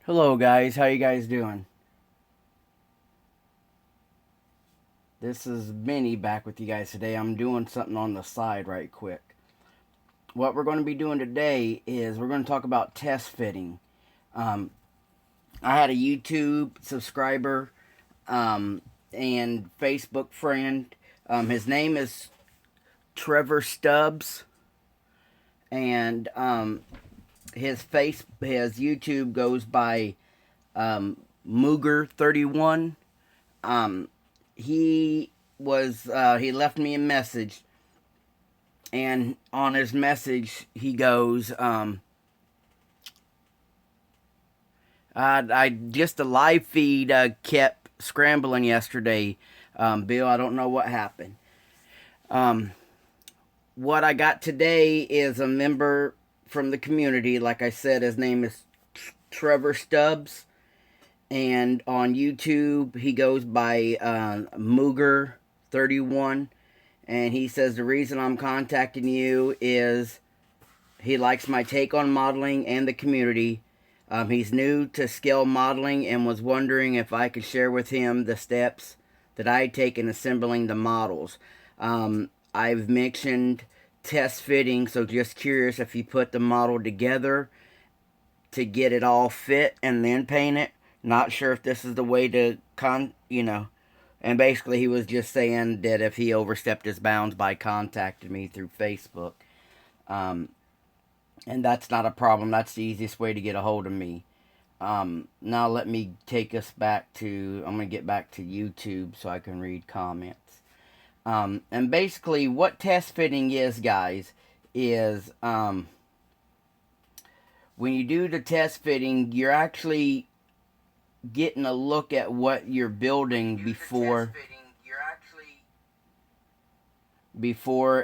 Hello guys, how you guys doing? This is Minnie back with you guys today. I'm doing something on the side right quick. What we're going to be doing today is we're going to talk about test fitting. Um, I had a YouTube subscriber and Facebook friend. His name is Trevor Stubbs, and his YouTube goes by Mooger31. Um, he left me a message, and on his message he goes, I just the live feed kept scrambling yesterday. Bill, I don't know what happened. Um, what I got today is a member from the community. Like I said, his name is Trevor Stubbs, and on YouTube he goes by Mooger31, and he says the reason I'm contacting you is he likes my take on modeling and the community. He's new to scale modeling and was wondering if I could share with him the steps that I take in assembling the models. I've mentioned test fitting, so just curious if you put the model together to get it all fit and then paint it. Not sure if this is the way to And basically, he was just saying that if he overstepped his bounds by contacting me through Facebook, um, and that's not a problem. That's the easiest way to get a hold of me. Now let me take us back to. I'm gonna get back to YouTube so I can read comments. And basically, what test fitting is, guys, is when you do the test fitting, you're actually getting a look at what you're building before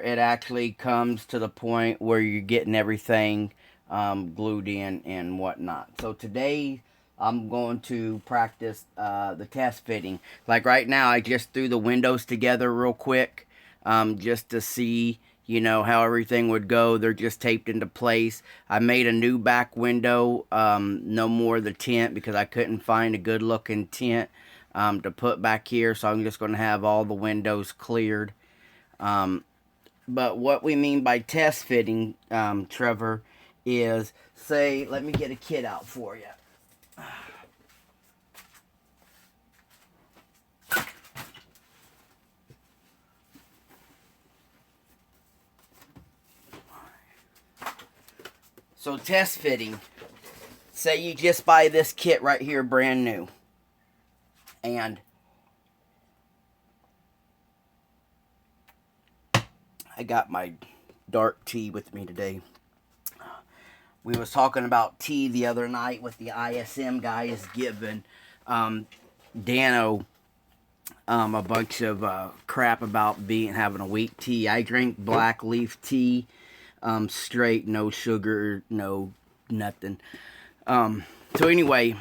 it actually comes to the point where you're getting everything glued in and whatnot. So today I'm going to practice the test fitting. Like right now, I just threw the windows together real quick just to see how everything would go. They're just taped into place. I made a new back window, no more of the tent because I couldn't find a good looking tent to put back here, so I'm just going to have all the windows cleared. But what we mean by test fitting, Trevor, is, say, let me get a kit out for you. So test fitting, say you just buy this kit right here brand new, and I got my dark tea with me today. We was talking about tea the other night with the ISM guys giving Dano a bunch of crap about having a weak tea. I drink black leaf tea, straight, no sugar, no nothing. So anyway,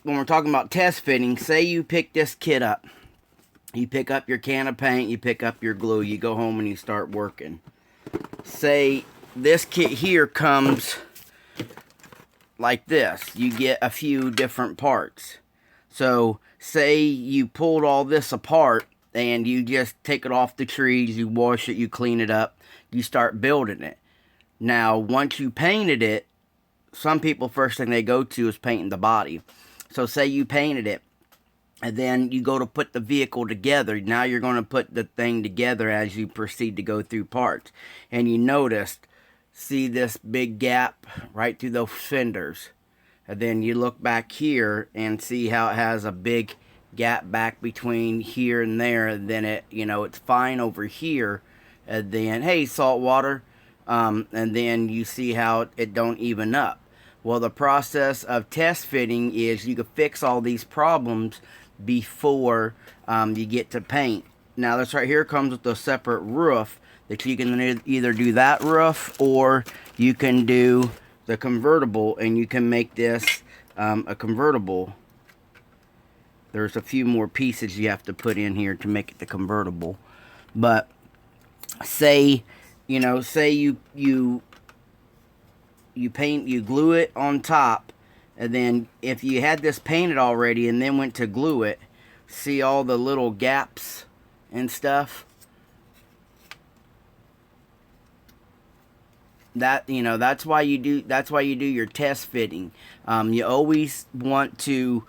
when we're talking about test fitting, say you pick this kit up. You pick up your can of paint, you pick up your glue, you go home and you start working. Say this kit here comes like this. You get a few different parts. So say you pulled all this apart and you just take it off the trees, you wash it, you clean it up, you start building it. Now, once you painted it, some people, first thing they go to is painting the body. So say you painted it, and then you go to put the vehicle together. Now you're going to put the thing together as you proceed to go through parts. And you noticed, see this big gap right through those fenders. And then you look back here and see how it has a big gap back between here and there. And then it's fine over here. And then, hey, saltwater. And then you see how it don't even up. Well, the process of test fitting is you can fix all these problems before you get to paint. Now this right here comes with a separate roof that you can either do that roof or you can do the convertible, and you can make this a convertible. There's a few more pieces you have to put in here to make it the convertible. But say you paint, you glue it on top, And then if you had this painted already and then went to glue it, see all the little gaps and stuff? That, you know, that's why you do your test fitting. You always want to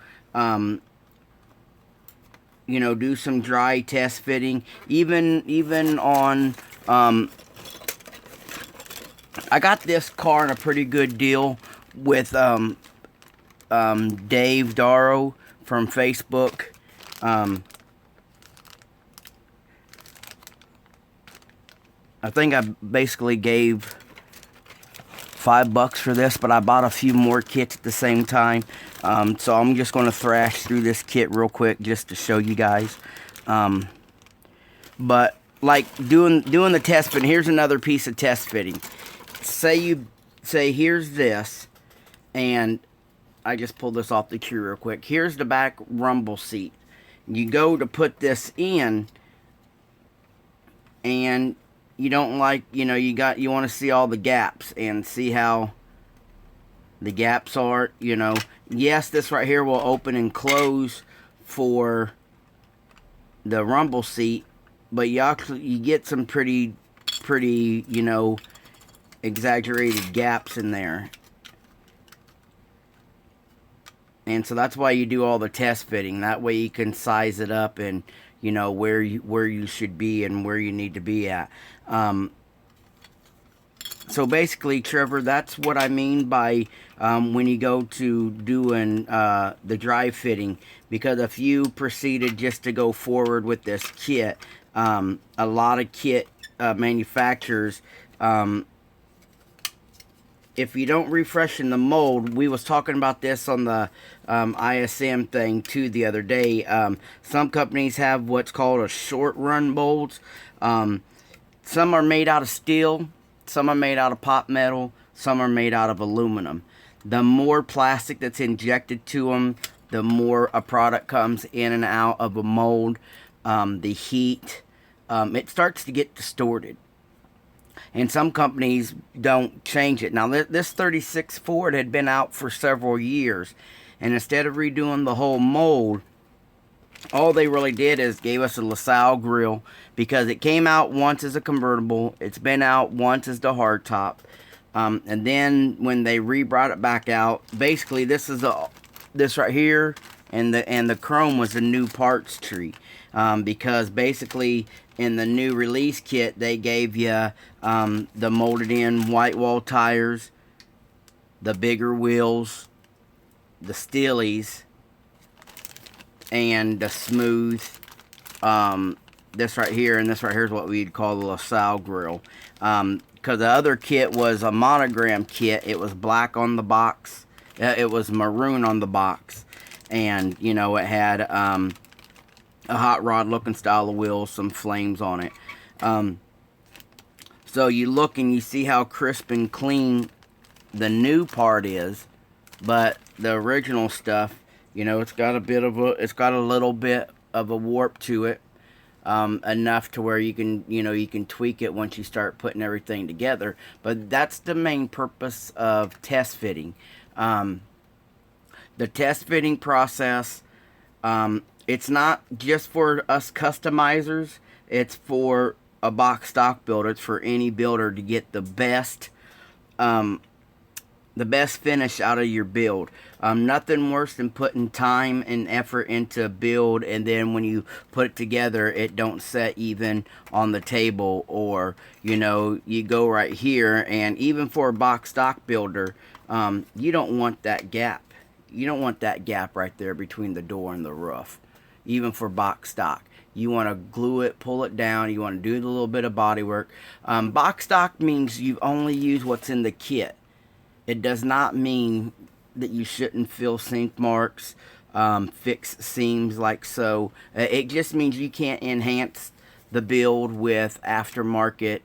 you know, do some dry test fitting, even on I got this car in a pretty good deal with Dave Darrow from Facebook. I think I basically gave $5 for this, but I bought a few more kits at the same time. So I'm just going to thrash through this kit real quick just to show you guys. But like doing the test fitting, here's another piece of test fitting. Say here's this, and I just pulled this off the queue real quick. Here's the back rumble seat. You go to put this in, and you don't like, you know, you want to see all the gaps and see how the gaps are, you know. Yes, this right here will open and close for the rumble seat, but you get some pretty, you know, exaggerated gaps in there. And so that's why you do all the test fitting. That way you can size it up and, you know, where you should be and where you need to be at. So basically, Trevor, that's what I mean by when you go to doing the dry fitting. Because if you proceeded just to go forward with this kit, a lot of kit manufacturers, if you don't refresh in the mold, we was talking about this on the ISM thing too the other day. Some companies have what's called a short run molds. Some are made out of steel, some are made out of pot metal, some are made out of aluminum. The more plastic that's injected to them, the more a product comes in and out of a mold. The heat, it starts to get distorted. And some companies don't change it. Now, this 36 Ford had been out for several years. And instead of redoing the whole mold, all they really did is gave us a LaSalle grill. Because it came out once as a convertible. It's been out once as the hardtop. And then when they brought it back out, basically this right here and the chrome was a new parts tree. Because basically in the new release kit they gave you the molded in white wall tires, the bigger wheels, the Steelies, and the smooth this right here, and this right here is what we'd call the LaSalle grill. Because the other kit was a monogram kit. It was black on the box. It was maroon on the box. And, you know, it had a hot rod looking style of wheels, some flames on it. So you look and you see how crisp and clean the new part is. But the original stuff, you know, it's got a little bit of a warp to it. Enough to where you can tweak it once you start putting everything together. But that's the main purpose of test fitting. The test fitting process, it's not just for us customizers. It's for a box stock builder. It's for any builder to get the best finish out of your build. Nothing worse than putting time and effort into a build, and then when you put it together, it don't set even on the table, or, you know, you go right here, and even for a box stock builder, you don't want that gap. You don't want that gap right there between the door and the roof, even for box stock. You want to glue it, pull it down. You want to do a little bit of body work. Box stock means you only use what's in the kit. It does not mean that you shouldn't fill sink marks, fix seams like so. It just means you can't enhance the build with aftermarket,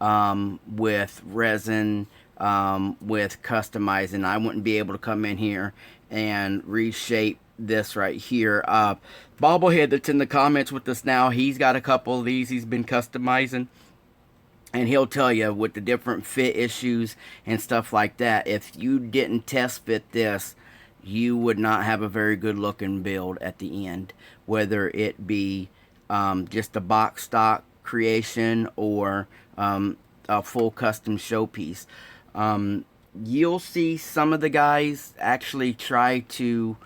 with resin, with customizing. I wouldn't be able to come in here and reshape this right here. Bobblehead that's in the comments with us now, he's got a couple of these he's been customizing. And he'll tell you with the different fit issues and stuff like that, if you didn't test fit this, you would not have a very good looking build at the end, whether it be just a box stock creation or a full custom showpiece. You'll see some of the guys actually try to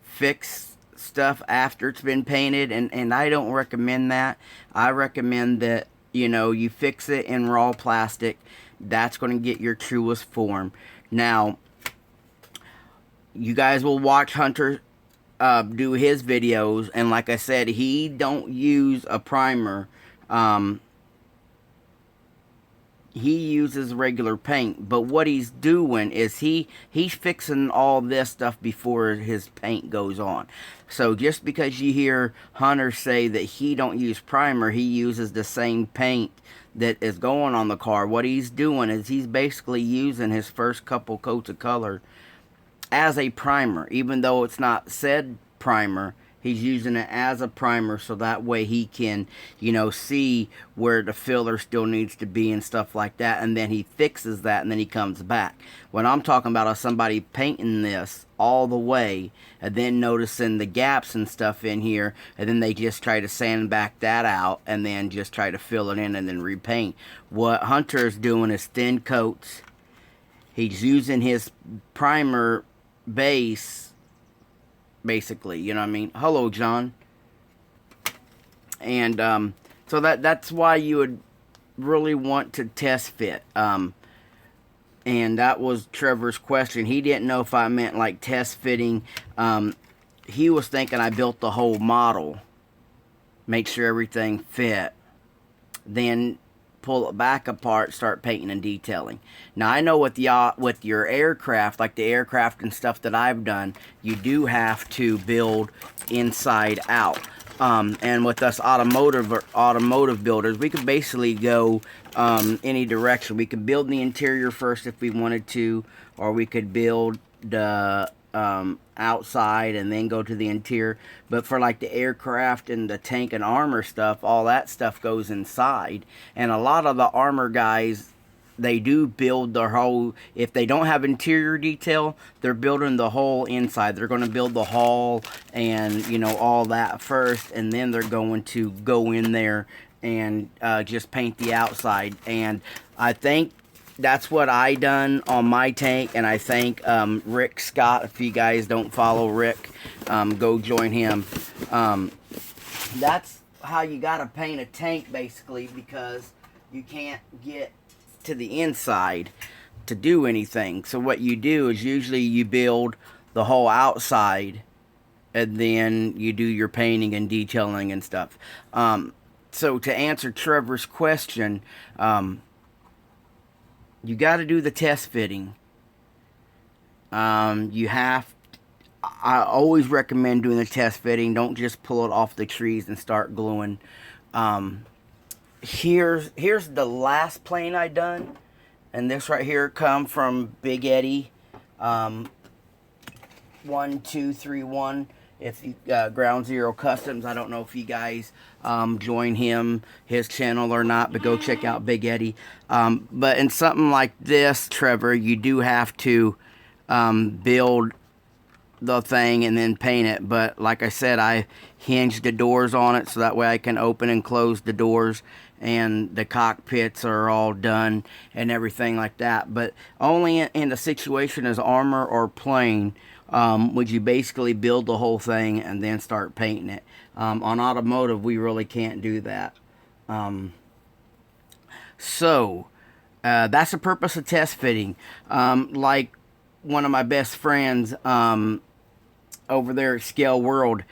fix stuff after it's been painted, and I don't recommend that. I recommend that, you know, you fix it in raw plastic. That's going to get your truest form. Now, you guys will watch Hunter do his videos, and like I said, he don't use a primer. He uses regular paint, but what he's doing is he's fixing all this stuff before his paint goes on. So just because you hear Hunter say that he don't use primer, he uses the same paint that is going on the car. What he's doing is he's basically using his first couple coats of color as a primer, even though it's not said primer. He's using it as a primer so that way he can, you know, see where the filler still needs to be and stuff like that. And then he fixes that and then he comes back. What I'm talking about is somebody painting this all the way and then noticing the gaps and stuff in here. And then they just try to sand back that out and then just try to fill it in and then repaint. What Hunter is doing is thin coats. He's using his primer base, basically, you know what I mean? Hello, John. And so that's why you would really want to test fit. And that was Trevor's question. He didn't know if I meant like test fitting. He was thinking I built the whole model, make sure everything fit, then pull it back apart, start painting and detailing. Now I know with your aircraft, like the aircraft and stuff that I've done, you do have to build inside out. And with us automotive builders, we could basically go any direction. We could build the interior first if we wanted to, or we could build the outside and then go to the interior. But for like the aircraft and the tank and armor stuff, all that stuff goes inside. And a lot of the armor guys, they do build the whole, if they don't have interior detail, they're building the whole inside. They're going to build the hull and, you know, all that first, and then they're going to go in there and just paint the outside. And I think that's what I done on my tank, and I thank Rick Scott. If you guys don't follow Rick, go join him. That's how you gotta paint a tank, basically, because you can't get to the inside to do anything. So what you do is usually you build the whole outside, and then you do your painting and detailing and stuff. So to answer Trevor's question, you got to do the test fitting. I always recommend doing the test fitting. Don't just pull it off the trees and start gluing. Here's the last plane I done, and this right here come from Big Eddie, 1231. If you Ground Zero Customs, I don't know if you guys join his channel or not, but go check out Big Eddie. But in something like this, Trevor, you do have to build the thing and then paint it. But like I said, I hinged the doors on it so that way I can open and close the doors, and the cockpits are all done and everything like that. But only in the situation as armor or plane would you basically build the whole thing and then start painting it. On automotive, we really can't do that. So that's the purpose of test fitting. Like one of my best friends over there at Scale World,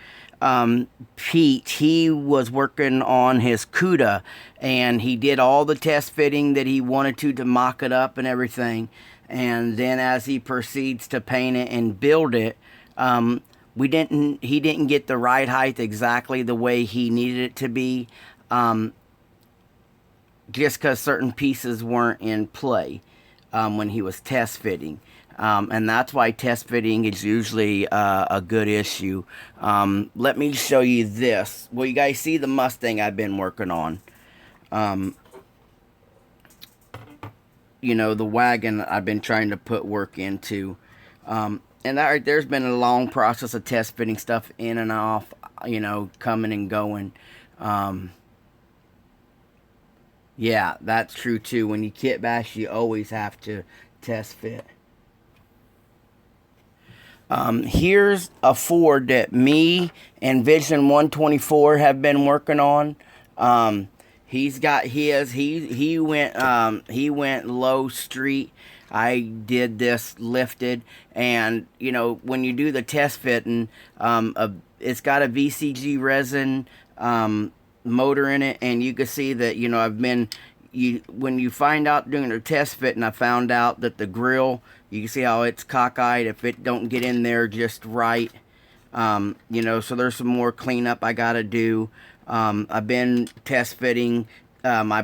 Pete, he was working on his CUDA, and he did all the test fitting that he wanted to mock it up and everything. And then as he proceeds to paint it and build it, he didn't get the ride height exactly the way he needed it to be, just because certain pieces weren't in play when he was test fitting. And that's why test fitting is usually a good issue. Let me show you this. Well, you guys see the Mustang I've been working on. Um, you know, the wagon I've been trying to put work into. And that right there's been a long process of test fitting stuff in and off, you know, coming and going. Um, yeah, that's true too. When you kit bash, you always have to test fit. Here's a Ford that me and Vision 124 have been working on. He's got his. He went low street. I did this lifted, and you know when you do the test fitting, it's got a VCG resin motor in it, and you can see that you know I've been when you find out during the test fit, and I found out that the grill, you can see how it's cockeyed if it don't get in there just right. You know, so there's some more cleanup I gotta do. I've been test fitting. I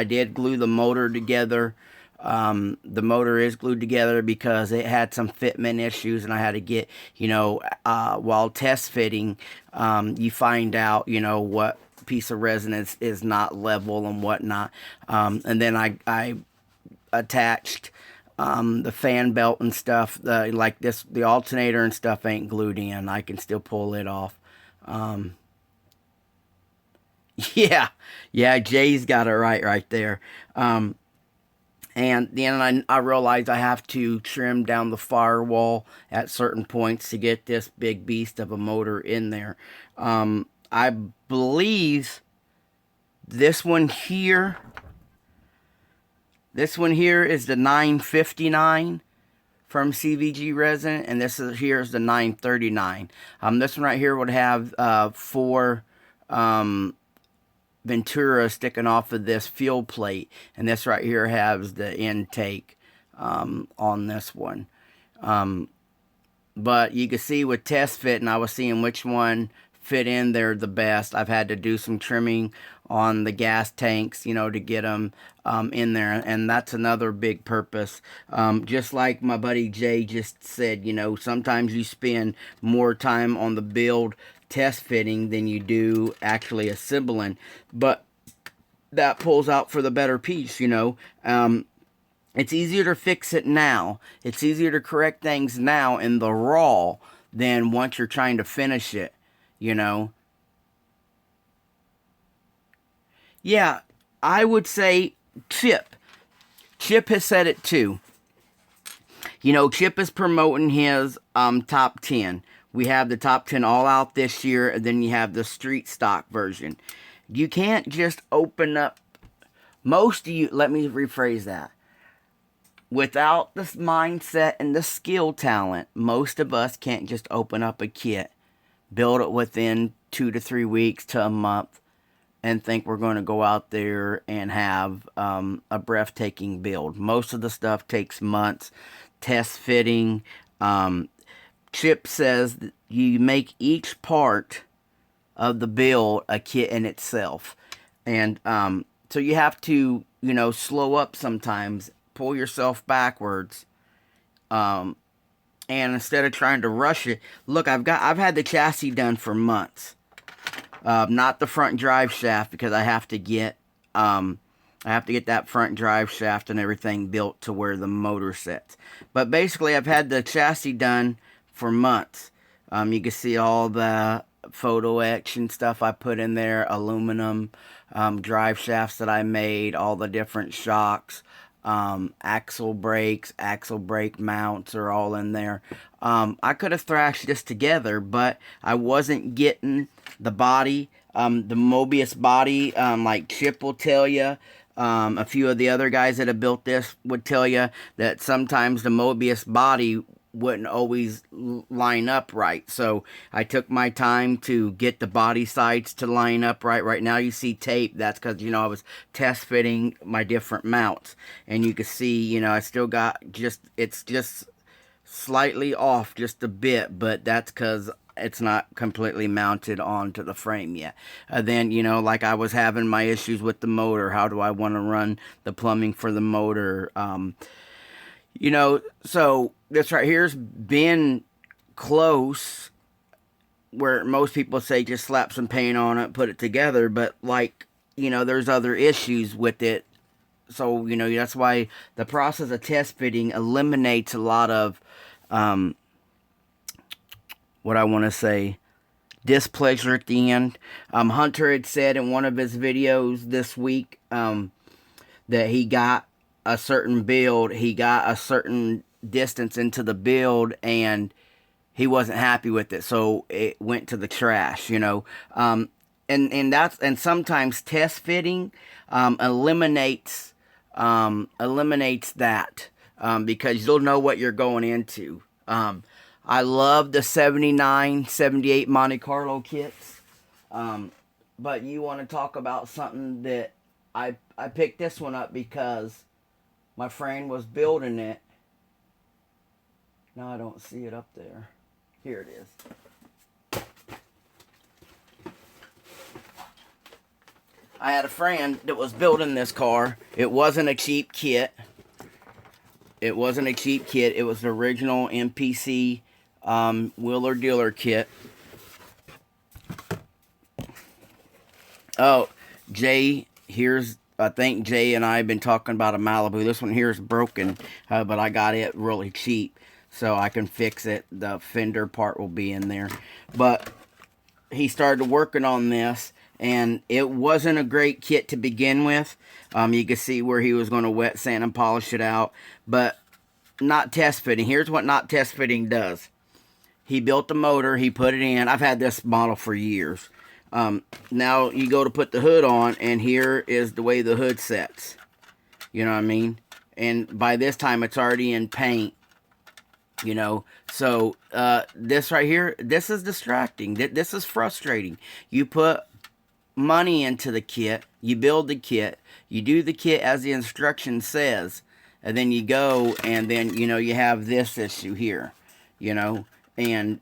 did glue the motor together. The motor is glued together because it had some fitment issues, and I had to get, you know, while test fitting, you find out, you know, what piece of resin is not level and whatnot. And then I attached the fan belt and stuff. Like this, the alternator and stuff ain't glued in. I can still pull it off. Yeah, yeah, Jay's got it right there. And then I realized I have to trim down the firewall at certain points to get this big beast of a motor in there. I believe this one here is the 959 from CVG resin, and here is the 939. This one right here would have 4 Ventura sticking off of this fuel plate, and this right here has the intake on this one. But you can see with test fit, and I was seeing which one fit in there the best. I've had to do some trimming on the gas tanks, you know, to get them in there, and that's another big purpose. Just like my buddy Jay just said, you know, sometimes you spend more time on the build test fitting than you do actually assembling, but that pulls out for the better piece, you know. It's easier to fix it now. It's easier to correct things now in the raw than once you're trying to finish it, you know. Yeah, I would say Chip. Chip has said it too. You know, Chip is promoting his top 10. We have the top 10 all out this year, and then you have the street stock version. You can't just open up, let me rephrase that. Without this mindset and the skill talent, most of us can't just open up a kit, build it within 2 to 3 weeks to a month, and think we're going to go out there and have a breathtaking build. Most of the stuff takes months. Test fitting, Chip says you make each part of the build a kit in itself. And so you have to, you know, slow up sometimes, pull yourself backwards. And instead of trying to rush it, look, I've had the chassis done for months. Not the front drive shaft, because I have to get that front drive shaft and everything built to where the motor sits. But basically, I've had the chassis done for months. You can see all the photo etch and stuff I put in there, aluminum drive shafts that I made, all the different shocks, axle brakes, axle brake mounts are all in there. I could have thrashed this together, but I wasn't getting the body, the Mobius body, like Chip will tell you. A few of the other guys that have built this would tell you that sometimes the Mobius body wouldn't always line up right. So I took my time to get the body sides to line up right. Right now you see tape. That's because, you know, I was test fitting my different mounts. And you can see, you know, I still got it's just slightly off just a bit. But that's because it's not completely mounted onto the frame yet. Then, you know, like I was having my issues with the motor. How do I want to run the plumbing for the motor? You know, so this right here's been close where most people say just slap some paint on it, put it together, but like, you know, there's other issues with it. So, you know, that's why the process of test fitting eliminates a lot of, what I want to say, displeasure at the end. Hunter had said in one of his videos this week that he got a certain build, he got a certain distance into the build, and he wasn't happy with it, so it went to the trash. You know, and sometimes test fitting eliminates that because you'll know what you're going into. I love the 79, 78 Monte Carlo kits. But you want to talk about something that I picked this one up because my friend was building it. No, I don't see it up there. Here it is. I had a friend that was building this car. It wasn't a cheap kit. It wasn't a cheap kit. It was the original MPC Wheeler Dealer kit. Oh, Jay, I think Jay and I have been talking about a Malibu. This one here is broken, but I got it really cheap, so I can fix it. The fender part will be in there. But he started working on this, and it wasn't a great kit to begin with. You can see where he was going to wet sand and polish it out, but not test fitting. Here's what not test fitting does. He built the motor, he put it in. I've had this model for years. Now you go to put the hood on, and here is the way the hood sets. You know what I mean? And by this time, it's already in paint. You know, so this right here, this is distracting. This is frustrating. You put money into the kit, you build the kit, you do the kit as the instruction says, and then you go, and then, you know, you have this issue here, you know, and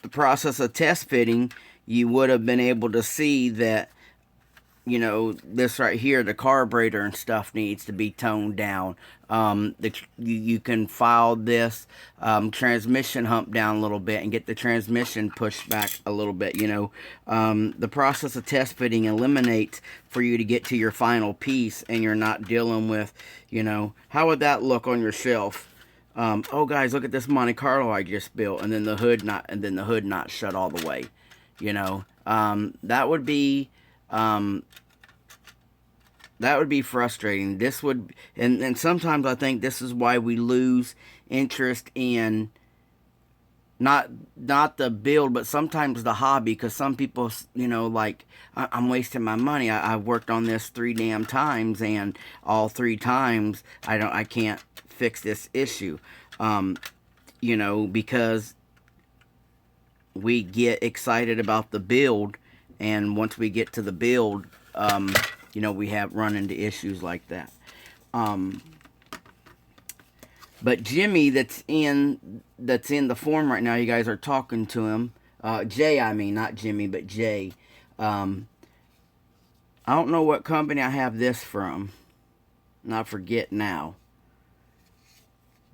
the process of test fitting, you would have been able to see that, you know, this right here, the carburetor and stuff needs to be toned down. You can file this transmission hump down a little bit and get the transmission pushed back a little bit, you know. The process of test fitting eliminates for you to get to your final piece, and you're not dealing with, you know, how would that look on your shelf? Oh guys, look at this Monte Carlo I just built, and then the hood not shut all the way, you know. That would be frustrating. This would, and sometimes I think this is why we lose interest in not the build, but sometimes the hobby, because some people, you know, like, I'm wasting my money. I've worked on this 3 damn times, and all 3 times I can't fix this issue. You know, because we get excited about the build, and once we get to the build, you know, we have run into issues like that. But Jimmy, that's in the forum right now, you guys are talking to him. Jay, I mean, not Jimmy, but Jay. I don't know what company I have this from, and I forget now.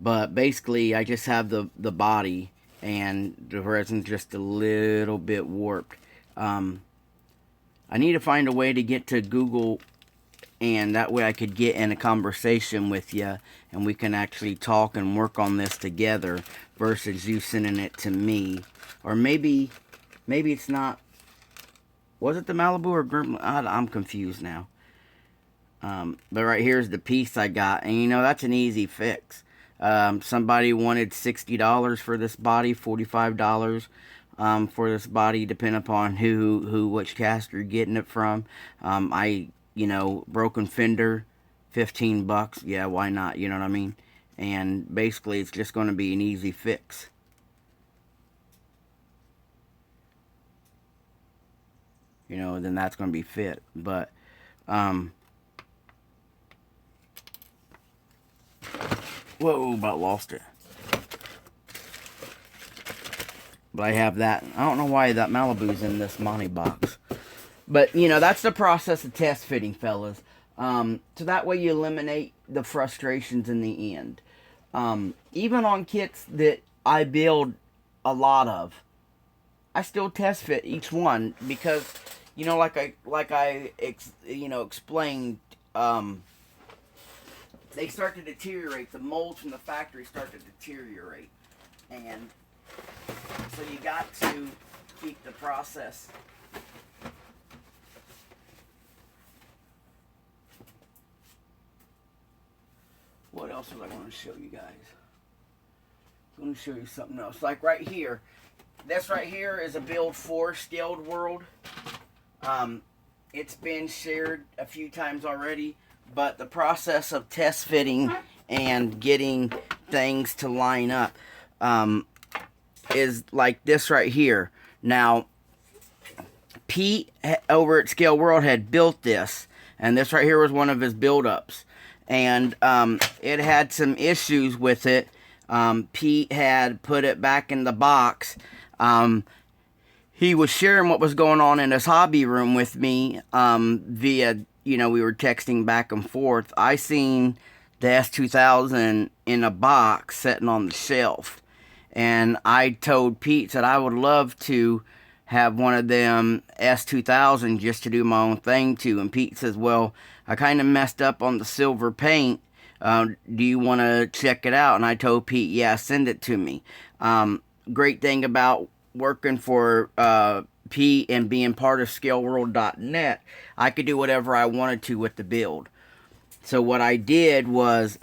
But basically, I just have the body, and the resin's just a little bit warped. I need to find a way to get to Google, and that way I could get in a conversation with you, and we can actually talk and work on this together versus you sending it to me. Or maybe it's not. Was it the Malibu or Gremlin? I'm confused now. But right here's the piece I got, and you know, that's an easy fix. Somebody wanted $60 for this body, $45 for this body, depending upon which cast you're getting it from. You know, broken fender, $15. Yeah, why not? You know what I mean? And basically, it's just going to be an easy fix. You know, then that's going to be fit. But, whoa, about lost it. But I have that. I don't know why that Malibu's in this Monty box. But, you know, that's the process of test fitting, fellas. So that way you eliminate the frustrations in the end. Even on kits that I build a lot of, I still test fit each one because, explained, they start to deteriorate. The molds from the factory start to deteriorate, and so you got to keep the process. What else was I going to show you guys? I'm going to show you something else. Like right here. This right here is a build for Scaled World. It's been shared a few times already. But the process of test fitting and getting things to line up is like this right here. Now, Pete over at Scaled World had built this. And this right here was one of his build-ups. And it had some issues with it. Pete had put it back in the box. He was sharing what was going on in his hobby room with me via, we were texting back and forth. I seen the S2000 in a box sitting on the shelf. And I told Pete that I would love to have one of them S2000 just to do my own thing to. And Pete says, well, I kind of messed up on the silver paint. Do you want to check it out? And I told Pete, yeah, send it to me. Great thing about working for Pete and being part of ScaleWorld.net, I could do whatever I wanted to with the build. So what I did was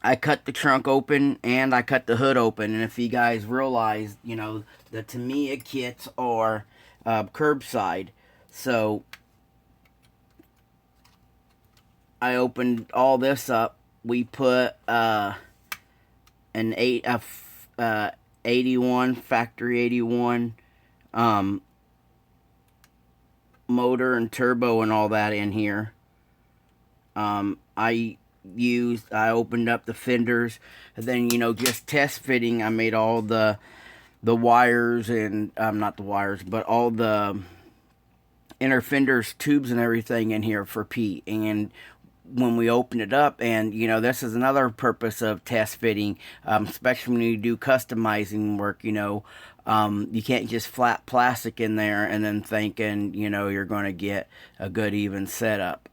I cut the trunk open and I cut the hood open. And if you guys realize, the Tamiya kits are curbside. So I opened all this up. We put an 81 factory 81 motor and turbo and all that in here. I opened up the fenders, and then just test fitting. I made all the wires and not the wires, but all the inner fenders, tubes, and everything in here for Pete. And when we open it up, and this is another purpose of test fitting, especially when you do customizing work. You can't just flat plastic in there and then thinking you're going to get a good even setup.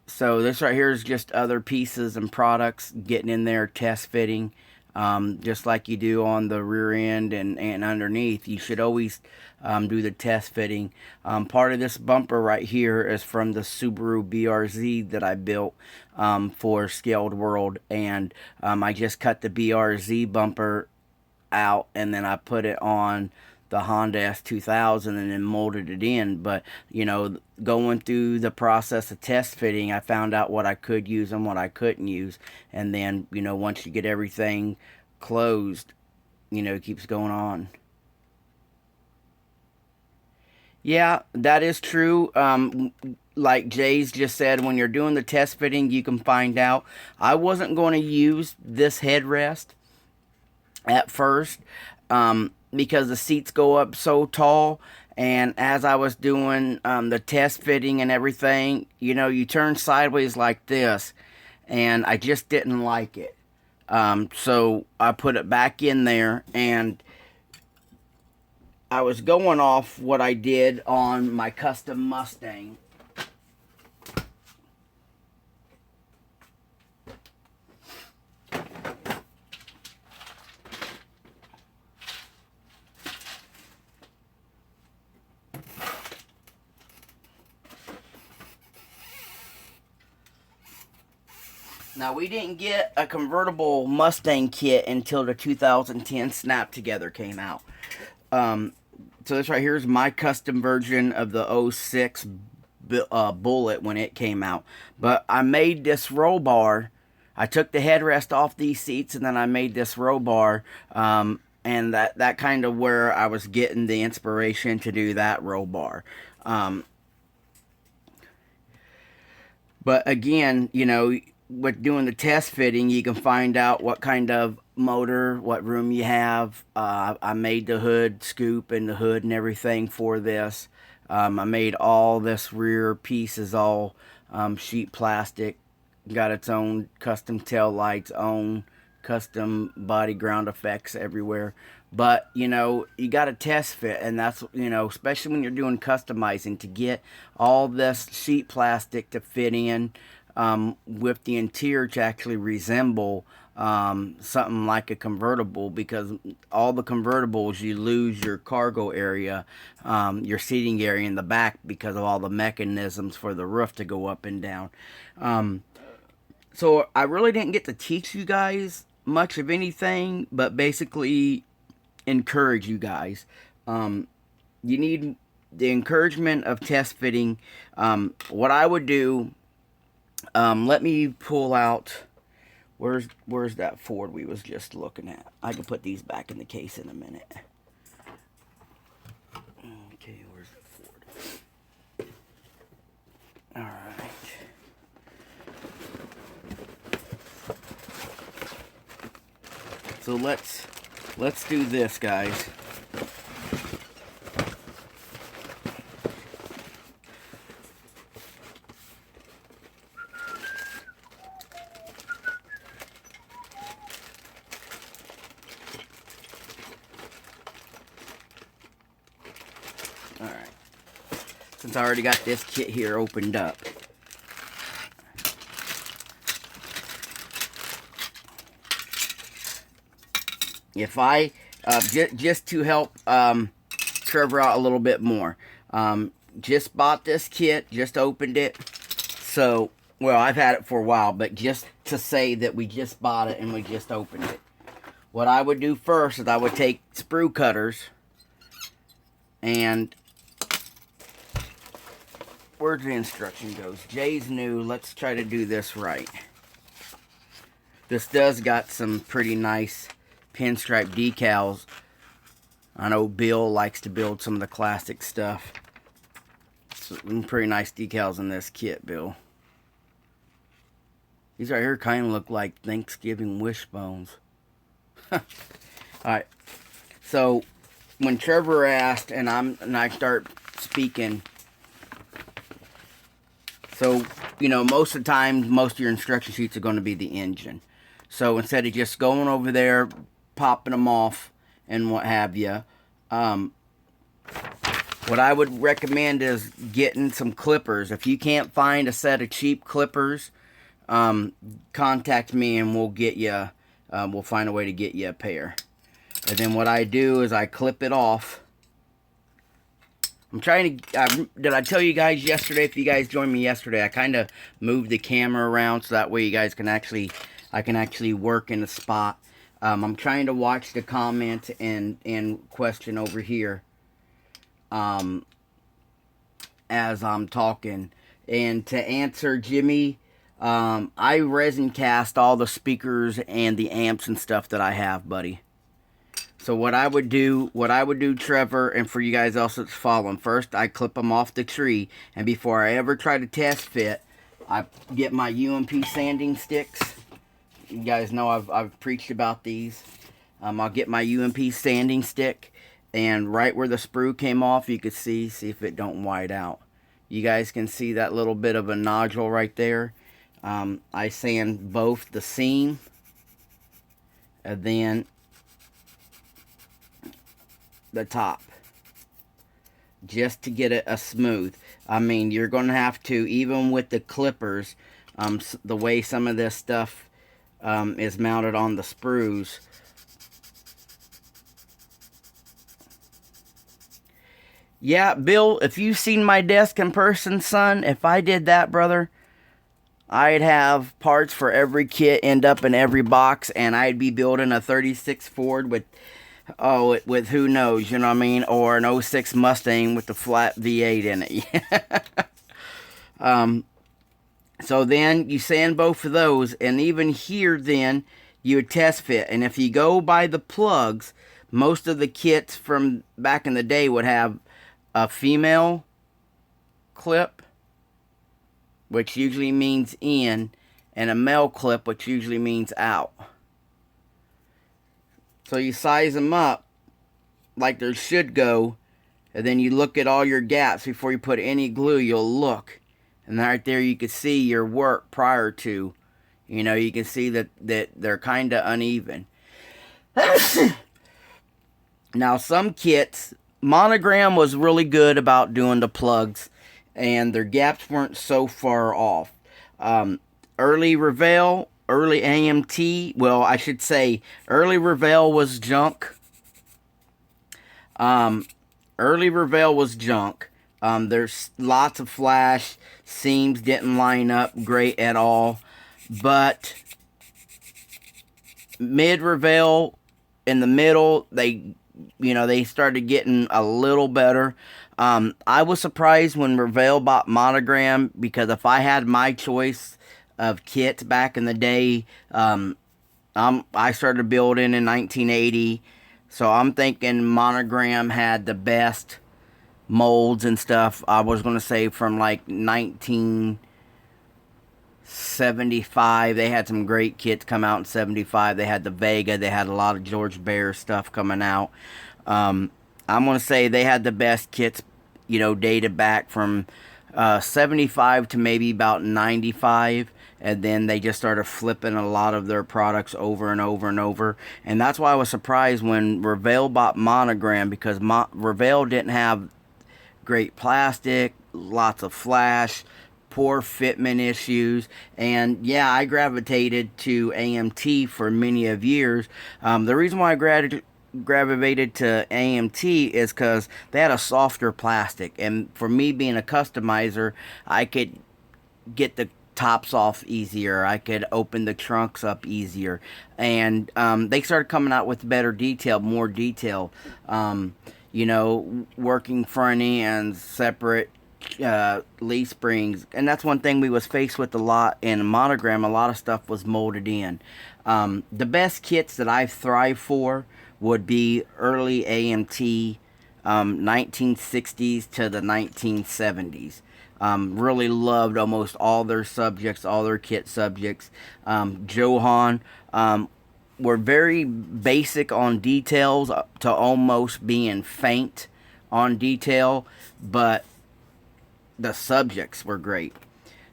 So this right here is just other pieces and products getting in there, test fitting. Just like you do on the rear end and underneath, you should always do the test fitting. Part of this bumper right here is from the Subaru BRZ that I built for Scaled World, and I just cut the BRZ bumper out and then I put it on the Honda S2000 and then molded it in. But going through the process of test fitting, I found out what I could use and what I couldn't use. And then once you get everything closed, it keeps going on. Yeah, that is true. Like Jay's just said, when you're doing the test fitting, you can find out. I wasn't going to use this headrest at first because the seats go up so tall. And as I was doing the test fitting and everything, you turn sideways like this, and I just didn't like it. So I put it back in there, and I was going off what I did on my custom Mustang. Now, we didn't get a convertible Mustang kit until the 2010 Snap Together came out. So this right here is my custom version of the 06 Bullet when it came out. But I made this roll bar. I took the headrest off these seats, and then I made this roll bar. And that kind of where I was getting the inspiration to do that roll bar. But again, with doing the test fitting, you can find out what kind of motor, what room you have. I made the hood scoop and the hood and everything for this. I made all this rear pieces all sheet plastic. got its own custom tail lights, own custom body ground effects everywhere. But you know, you got to test fit, and that's, you know, especially when you're doing customizing, to get all this sheet plastic to fit in, with the interior to actually resemble something like a convertible, because all the convertibles, you lose your cargo area, your seating area in the back, because of all the mechanisms for the roof to go up and down. So I really didn't get to teach you guys much of anything, but basically encourage you guys. You need the encouragement of test fitting. What I would do, let me pull out, where's that Ford we was just looking at. I can put these back in the case in a minute. Okay, where's the Ford? All right. So let's do this, guys. All right. Since I already got this kit here opened up. If I, just to help Trevor out a little bit more, just bought this kit, just opened it. So, well, I've had it for a while, but just to say that we just bought it and we just opened it. What I would do first is I would take sprue cutters and, where's the instruction goes? Jay's new. Let's try to do this right. This does got some pretty nice pinstripe decals. I know Bill likes to build some of the classic stuff. Some pretty nice decals in this kit, Bill. These right here kind of look like Thanksgiving wishbones. Alright. So, when Trevor asked, and I start speaking, so, you know, most of the time, most of your instruction sheets are going to be the engine. So, instead of just going over there, popping them off and what have you, what I would recommend is getting some clippers. If you can't find a set of cheap clippers, contact me and we'll get you, we'll find a way to get you a pair. And then what I do is I clip it off. I'm trying to, did I tell you guys yesterday, if you guys joined me yesterday, I kind of moved the camera around so that way you guys can actually, I can actually work in the spot. I'm trying to watch the comment and question over here as I'm talking. And to answer Jimmy, I resin cast all the speakers and the amps and stuff that I have, buddy. So what I would do, Trevor, and for you guys also to follow, first I clip them off the tree, and before I ever try to test fit, I get my UMP sanding sticks. You guys know I've preached about these. I'll get my UMP sanding stick, and right where the sprue came off, you could see if it don't white out. You guys can see that little bit of a nodule right there. I sand both the seam and then the top, just to get it a smooth. I mean, you're going to have to, even with the clippers, the way some of this stuff is mounted on the sprues. Yeah, Bill, if you've seen my desk in person, son, if I did that, brother, I'd have parts for every kit end up in every box, and I'd be building a 36 Ford with, with who knows, you know what I mean, or an 06 Mustang with the flat V8 in it. So then you sand both of those, and even here then you would test fit. And if you go by the plugs, most of the kits from back in the day would have a female clip, which usually means in, and a male clip, which usually means out. So you size them up like they should go, and then you look at all your gaps before you put any glue. You'll look, and right there you can see your work prior to You know, you can see that they're kind of uneven. Now, some kits, Monogram was really good about doing the plugs, and their gaps weren't so far off. Early Revell, early AMT, well, I should say early Revell was junk. Early Revell was junk. There's lots of flash. Seams didn't line up great at all. But mid Revell, in the middle, they started getting a little better. I was surprised when Revell bought Monogram, because if I had my choice of kits back in the day, I started building in 1980, so I'm thinking Monogram had the best molds and stuff. I was going to say from like 1975. They had some great kits come out in 75. They had the Vega. They had a lot of George Bear stuff coming out. I'm going to say they had the best kits, dated back from 75 to maybe about 95. And then they just started flipping a lot of their products over and over and over. And that's why I was surprised when Revell bought Monogram, because Revell didn't have great plastic, lots of flash, poor fitment issues. And yeah, I gravitated to AMT for many of years. The reason why I gravitated to AMT is because they had a softer plastic. And for me being a customizer, I could get the tops off easier. I could open the trunks up easier. And they started coming out with better detail, more detail. Working front ends, separate leaf springs. And that's one thing we was faced with a lot in Monogram. A lot of stuff was molded in. The best kits that I thrive for would be early AMT, 1960s to the 1970s. Really loved almost all their subjects, all their kit subjects. Johan were very basic on details to almost being faint on detail, but the subjects were great.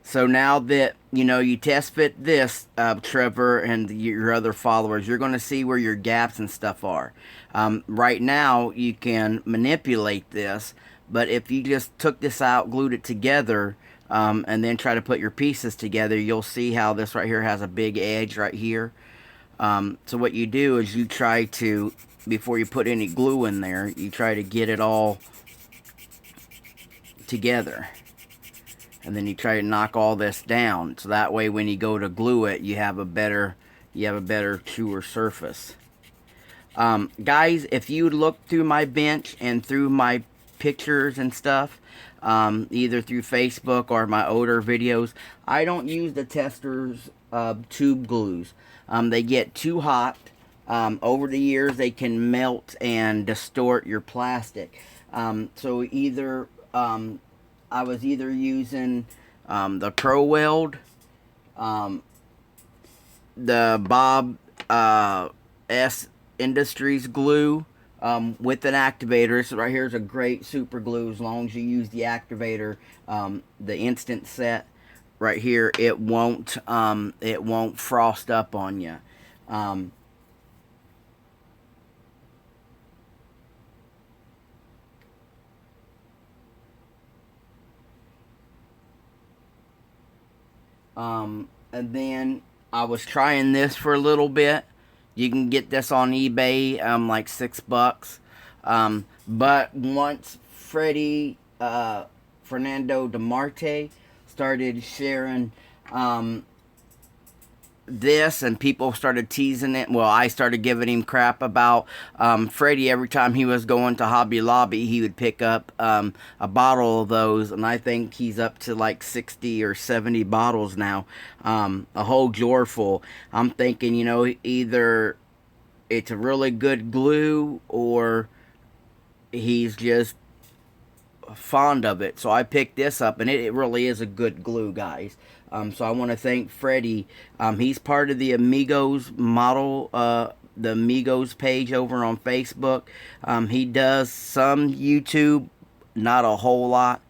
So now that, you test fit this, Trevor and your other followers, you're going to see where your gaps and stuff are. Right now, you can manipulate this, but if you just took this out, glued it together, and then try to put your pieces together, you'll see how this right here has a big edge right here. So what you do is you try to, before you put any glue in there, you try to get it all together. And then you try to knock all this down, so that way when you go to glue it, you have a better, truer surface. Guys, if you look through my bench and through my pictures and stuff, either through Facebook or my older videos, I don't use the Testors tube glues. They get too hot. Over the years, they can melt and distort your plastic. So either I was either using the Pro Weld, the Bob S Industries glue with an activator. So right here is a great super glue. As long as you use the activator, the instant set right here, it won't frost up on you. And then I was trying this for a little bit. You can get this on eBay, like $6. But once Freddie, Fernando DeMarte started sharing, this, and people started teasing it. Well, I started giving him crap about Freddie. Every time he was going to Hobby Lobby, he would pick up a bottle of those, and I think he's up to like 60 or 70 bottles now, a whole drawer full. I'm thinking, either it's a really good glue or he's just fond of it. So I picked this up, and it really is a good glue, guys. So I want to thank Freddie. He's part of the Amigos model, the Amigos page over on Facebook. He does some YouTube, not a whole lot.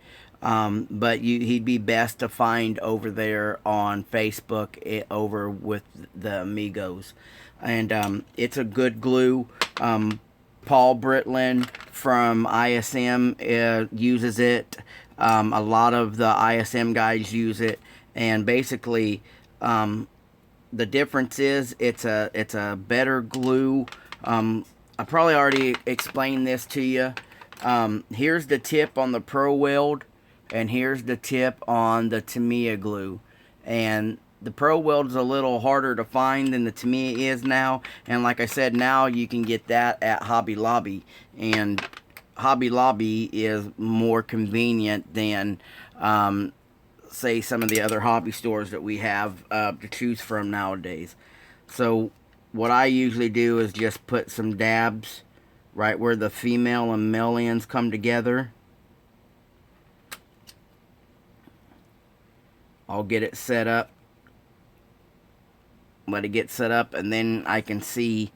But he'd be best to find over there on Facebook, over with the Amigos. And it's a good glue. Paul Britland from ISM uses it. A lot of the ISM guys use it. And basically, the difference is it's a better glue. I probably already explained this to you. Here's the tip on the Pro Weld, and here's the tip on the Tamiya glue. And the Pro Weld is a little harder to find than the Tamiya is now. And like I said, now you can get that at Hobby Lobby. And Hobby Lobby is more convenient than, say, some of the other hobby stores that we have to choose from nowadays. So what I usually do is just put some dabs right where the female and male ends come together. I'll get it set up, let it get set up, and then I can see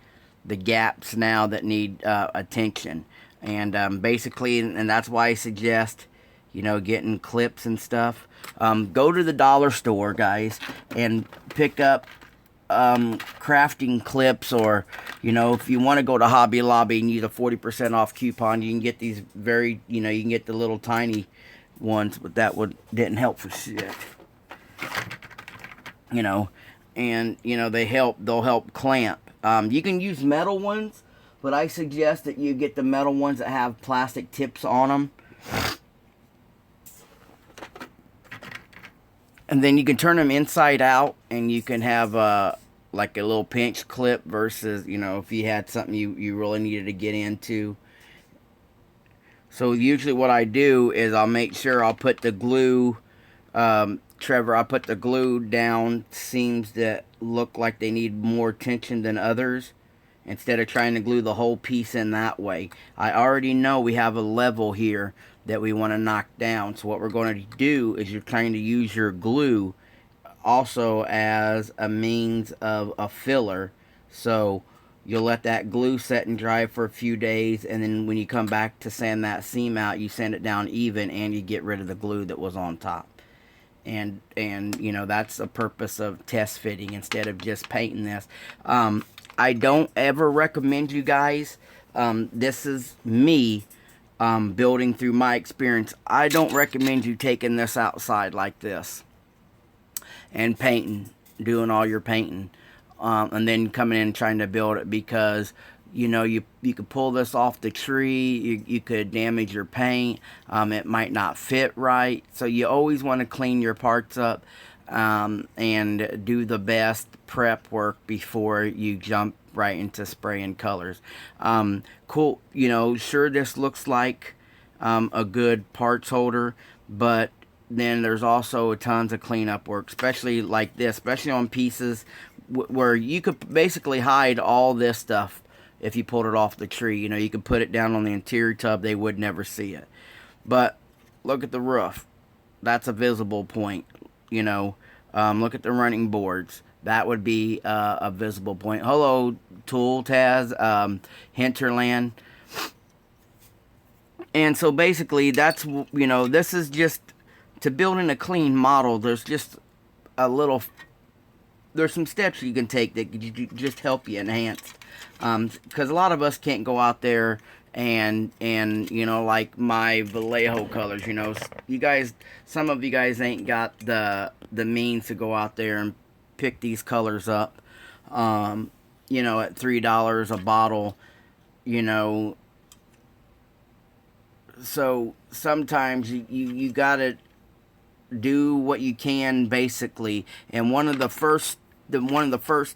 the gaps now that need attention. And basically, and that's why I suggest, you know, getting clips and stuff. Go to the dollar store, guys, and pick up crafting clips, or, you know, if you want to go to Hobby Lobby and use a 40% off coupon, you can get these very, you know, you can get the little tiny ones, but that didn't help for shit. You know, and, you know, they'll help clamp. You can use metal ones, but I suggest that you get the metal ones that have plastic tips on them. And then you can turn them inside out, and you can have like a little pinch clip versus, you know, if you had something you really needed to get into. So usually what I do is I'll make sure I'll put the glue, Trevor, I put the glue down seams that look like they need more tension than others, instead of trying to glue the whole piece in that way. I already know we have a level here that we want to knock down. So what we're going to do is you're trying to use your glue also as a means of a filler. So you'll let that glue set and dry for a few days, and then when you come back to sand that seam out, you sand it down even, and you get rid of the glue that was on top. And you know, that's the purpose of test fitting instead of just painting this. I don't ever recommend you guys, this is me building through my experience, I don't recommend you taking this outside like this and painting, doing all your painting, and then coming in and trying to build it, because, you know, you could pull this off the tree, you could damage your paint, it might not fit right. So you always want to clean your parts up, and do the best prep work before you jump right into spraying colors. Cool, you know, sure, this looks like a good parts holder, but then there's also tons of cleanup work, especially like this, especially on pieces where you could basically hide all this stuff if you pulled it off the tree. You know, you could put it down on the interior tub, they would never see it. But look at the roof, that's a visible point. You know, look at the running boards, that would be a visible point. Hello, Tool Taz, Hinterland. And so basically that's, you know, this is just to building a clean model. There's just there's some steps you can take that just help you enhance, because a lot of us can't go out there and you know, like my Vallejo colors, you know, some of you guys ain't got the means to go out there and pick these colors up, you know, at $3 a bottle, you know. So sometimes you gotta do what you can, basically. And one of the first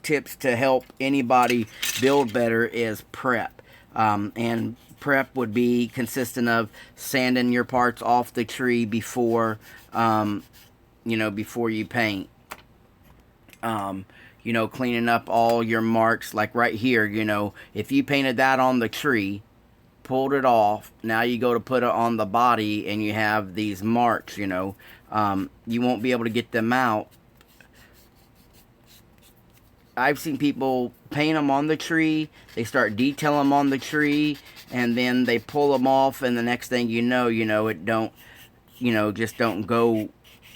tips to help anybody build better is prep. And prep would be consistent of sanding your parts off the tree before, you know, before you paint. You know, cleaning up all your marks, like right here, you know, if you painted that on the tree, pulled it off, now you go to put it on the body and you have these marks, you know, you won't be able to get them out. I've seen people paint them on the tree, they start detailing them on the tree, and then they pull them off, and the next thing you know, it don't, just don't go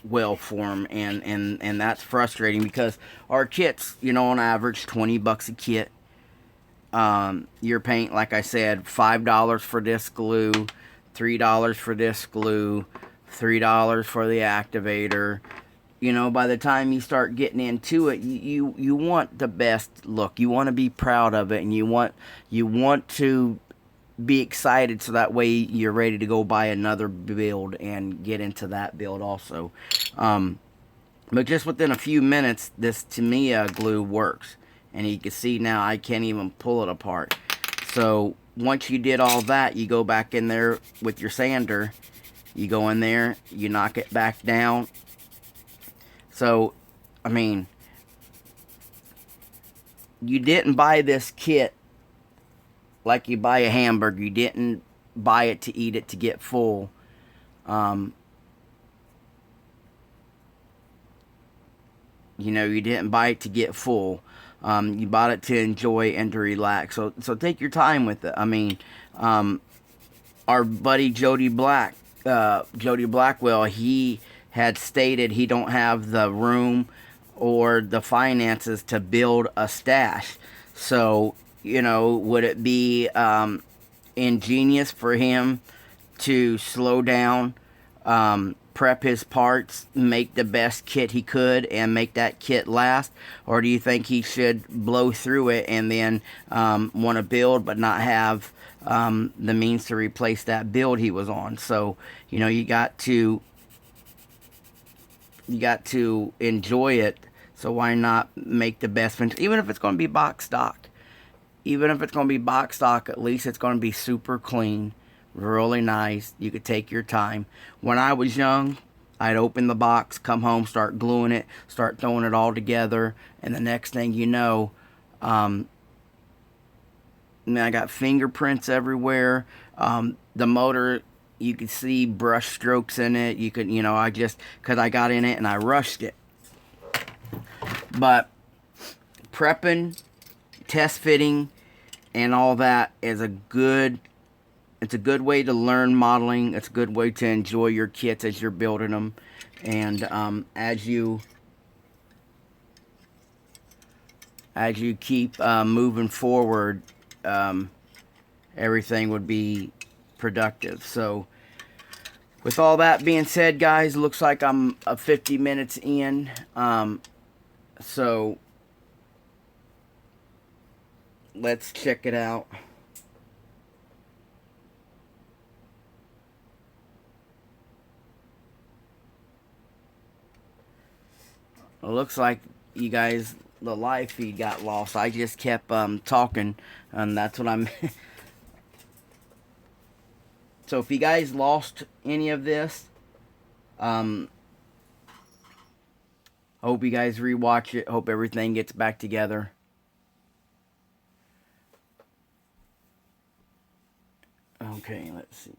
well for them, and that's frustrating because our kits, on average $20 a kit. Your paint, like I said, $5 for this glue, $3 for this glue, $3 for the activator. By the time you start getting into it, you want the best look. You want to be proud of it, and you want to be excited, so that way you're ready to go buy another build and get into that build also. But just within a few minutes, this Tamiya glue works, and you can see now I can't even pull it apart. So once you did all that, you go back in there with your sander, you go in there, you knock it back down. So I mean, you didn't buy this kit like you buy a hamburger. You didn't buy it to eat it to get full. You didn't buy it to get full. You bought it to enjoy and to relax. So take your time with it. I mean, our buddy Jody Blackwell, he had stated he don't have the room or the finances to build a stash. So, would it be ingenious for him to slow down, prep his parts, make the best kit he could, and make that kit last? Or do you think he should blow through it and then want to build but not have the means to replace that build he was on? So, you got to enjoy it. So why not make the best, even if it's going to be box stock? Even if it's going to be box stock, at least it's going to be super clean, really nice. You could take your time. When I was young, I'd open the box, come home, start gluing it, start throwing it all together, and the next thing you know, I got fingerprints everywhere. The motor, you could see brush strokes in it. You could, because I got in it and I rushed it. But prepping, test fitting, and all that is a good way to learn modeling. It's a good way to enjoy your kits as you're building them, and as you keep moving forward, everything would be productive. So with all that being said, guys, looks like I'm 50 minutes in. So let's check it out. It looks like you guys, the live feed got lost. I just kept talking, and that's what I'm. So if you guys lost any of this, hope you guys rewatch it. Hope everything gets back together. Okay, let's see.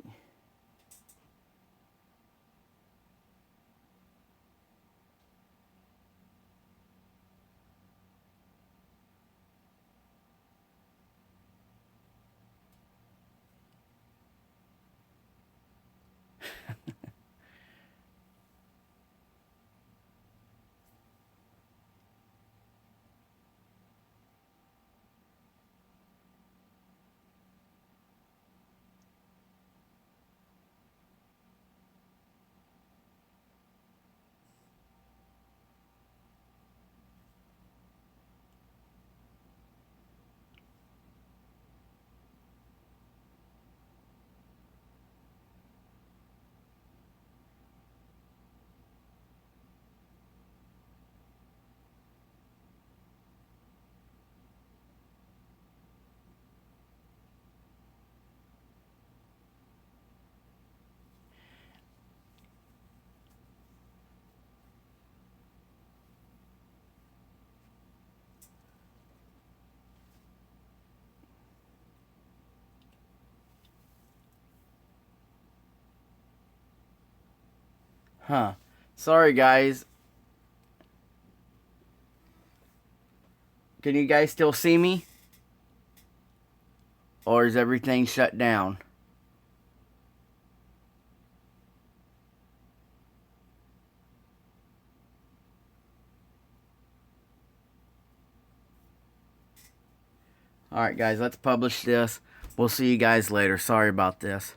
Huh. Sorry, guys. Can you guys still see me? Or is everything shut down? Alright guys, let's publish this. We'll see you guys later. Sorry about this.